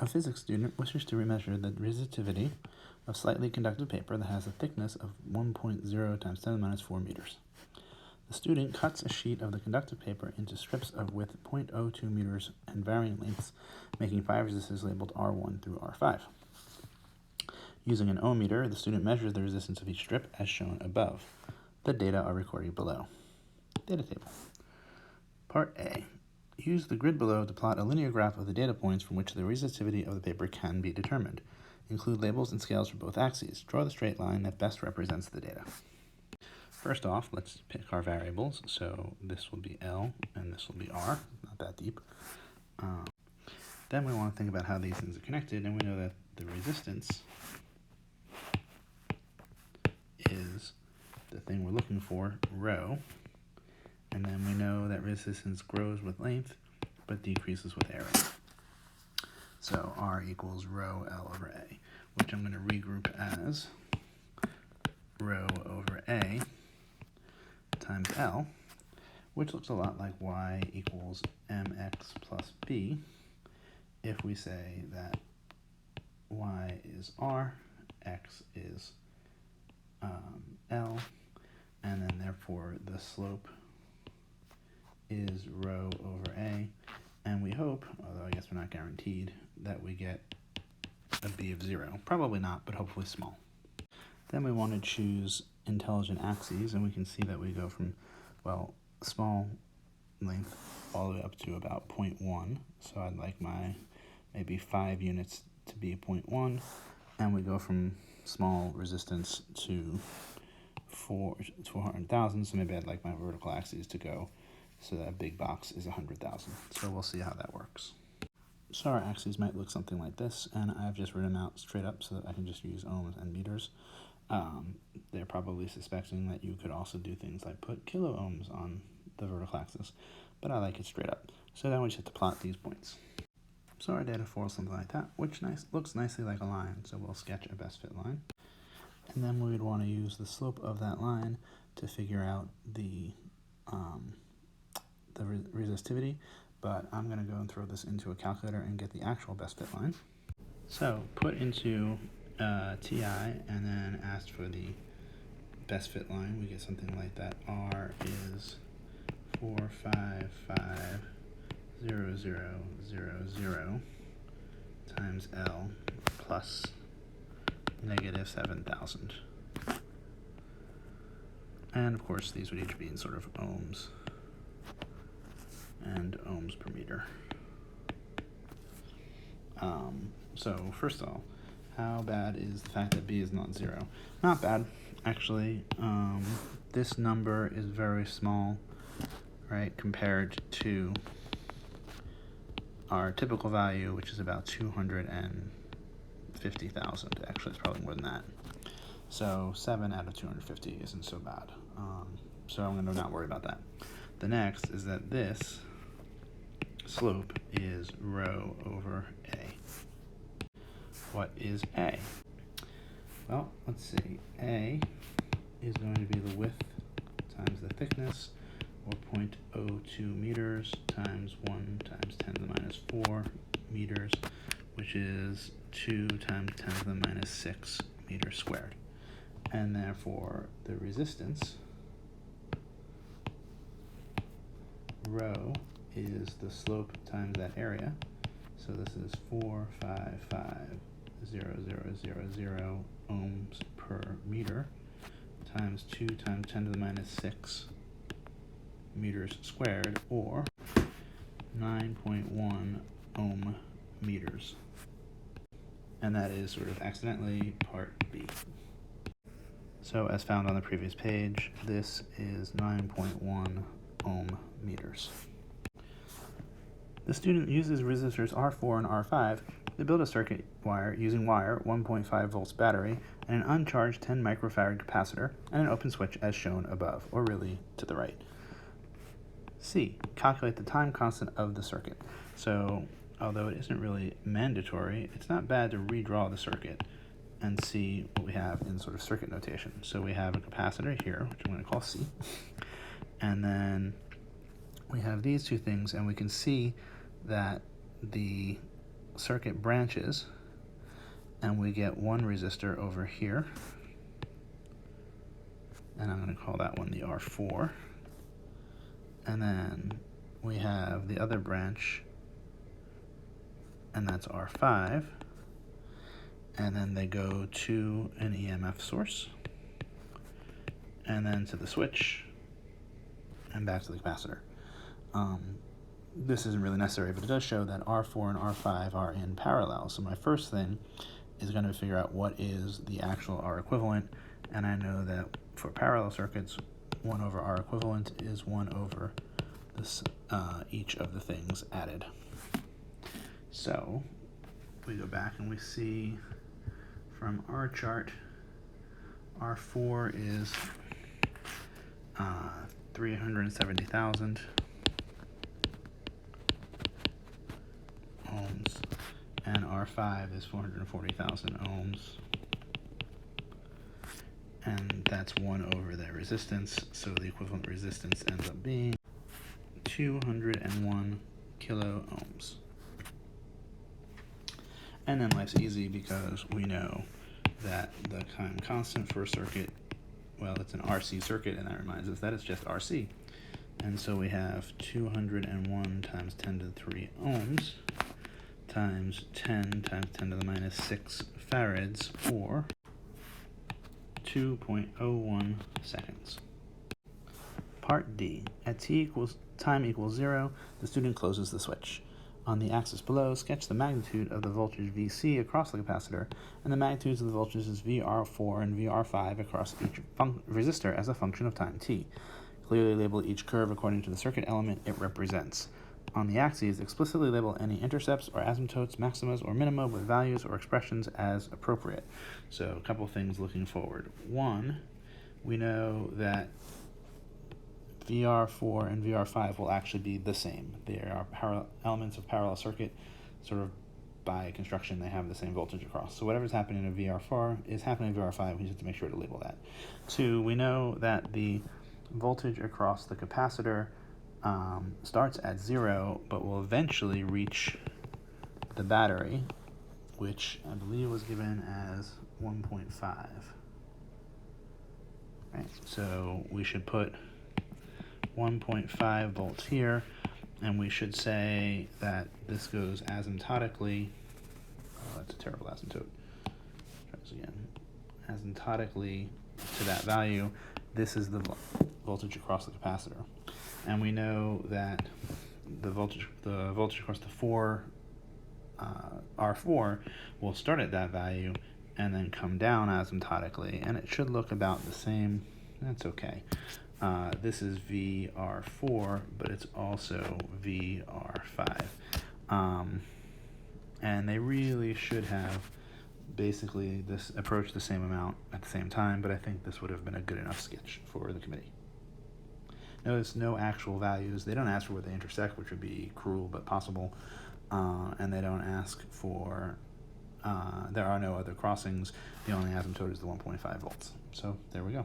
A physics student wishes to measure the resistivity of slightly conductive paper that has a thickness of 1.0 times 10 to the minus 4 meters. The student cuts a sheet of the conductive paper into strips of width 0.02 meters and varying lengths, making 5 resistors labeled R1 through R5. Using an ohm meter, the student measures the resistance of each strip as shown above. The data are recorded below. Data table. Part A. Use the grid below to plot a linear graph of the data points from which the resistivity of the paper can be determined. Include labels and scales for both axes. Draw the straight line that best represents the data. First off, let's pick our variables. So this will be L and this will be R, not that deep. Then we want to think about how these things are connected, and we know that the resistance is the thing we're looking for, rho. And then we know that resistance grows with length, but decreases with area. So R equals rho L over A, which I'm going to regroup as rho over A times L, which looks a lot like Y equals mx plus B if we say that Y is R, X is L, and then therefore the slope is rho over A, and we hope, although I guess we're not guaranteed, that we get a B of 0. Probably not, but hopefully small. Then we want to choose intelligent axes, and we can see that we go from, well, small length all the way up to about 0.1. So I'd like my maybe 5 units to be 0.1, and we go from small resistance to 400,000, so maybe I'd like my vertical axes to go so that big box is 100,000. So we'll see how that works. So our axes might look something like this, and I've just written them out straight up so that I can just use ohms and meters. They're probably suspecting that you could also do things like put kilo ohms on the vertical axis, but I like it straight up. So then we just have to plot these points. So our data follows something like that, which looks nicely like a line, so we'll sketch a best fit line. And then we would want to use the slope of that line to figure out the resistivity, but I'm going to go and throw this into a calculator and get the actual best fit line. So put into TI and then ask for the best fit line. We get something like that. R is 4550000 times L plus negative 7,000. And of course these would each be in sort of ohms and ohms per meter. So first of all, how bad is the fact that B is not 0? Not bad, actually. This number is very small, right, compared to our typical value, which is about 250,000. Actually, it's probably more than that. So 7 out of 250 isn't so bad. So I'm going to not worry about that. The next is that this slope is rho over A. What is A? Well, let's see. A is going to be the width times the thickness, or 0.02 meters times 1 times 10 to the minus 4 meters, which is 2 times 10 to the minus 6 meters squared. And therefore, the resistance, rho, is the slope times that area. So this is 4550000 ohms per meter times 2 times 10 to the minus 6 meters squared, or 9.1 ohm meters. And that is sort of accidentally part B. So as found on the previous page, this is 9.1 ohm meters. The student uses resistors R4 and R5 to build a circuit wire using wire, 1.5 volts battery, and an uncharged 10 microfarad capacitor, and an open switch as shown above, or really to the right. C. Calculate the time constant of the circuit. So, although it isn't really mandatory, it's not bad to redraw the circuit and see what we have in sort of circuit notation. So we have a capacitor here, which I'm going to call C, and then we have these two things, and we can see that the circuit branches, and we get one resistor over here, and I'm going to call that one the R4. And then we have the other branch, and that's R5. And then they go to an EMF source, and then to the switch, and back to the capacitor. This isn't really necessary, but it does show that R4 and R5 are in parallel. So my first thing is going to figure out what is the actual R equivalent, and I know that for parallel circuits, 1 over R equivalent is 1 over this, each of the things added. So we go back and we see from our chart, R4 is 370,000 ohms, and R5 is 440,000 ohms, and that's 1 over their resistance, so the equivalent resistance ends up being 201 kilo ohms. And then life's easy because we know that the time constant for a circuit, well, it's an RC circuit, and that reminds us that it's just RC. And so we have 201 times 10 to the 3 ohms times 10 times 10 to the minus 6 farads, or 2.01 seconds. Part D. At time equals 0, the student closes the switch. On the axis below, sketch the magnitude of the voltage VC across the capacitor and the magnitudes of the voltages VR4 and VR5 across each resistor as a function of time t. Clearly label each curve according to the circuit element it represents. On the axes, explicitly label any intercepts or asymptotes, maximas or minima with values or expressions as appropriate. So a couple things looking forward. One, we know that VR4 and VR5 will actually be the same. They are elements of parallel circuit, sort of by construction they have the same voltage across. So whatever's happening in VR4 is happening in VR5, we just have to make sure to label that. Two, we know that the voltage across the capacitor starts at 0, but will eventually reach the battery, which I believe was given as 1.5. Right, so we should put 1.5 volts here, and we should say that this goes asymptotically. Oh, that's a terrible asymptote. Try this again. Asymptotically to that value. This is the voltage across the capacitor, and we know that the voltage across the R4 will start at that value and then come down asymptotically, and it should look about the same. That's okay. This is VR4, but it's also VR5. And they really should have basically this approach the same amount at the same time, but I think this would have been a good enough sketch for the committee. Notice no actual values. They don't ask for where they intersect, which would be cruel but possible, and they don't ask for, there are no other crossings. The only asymptote is the 1.5 volts. So there we go.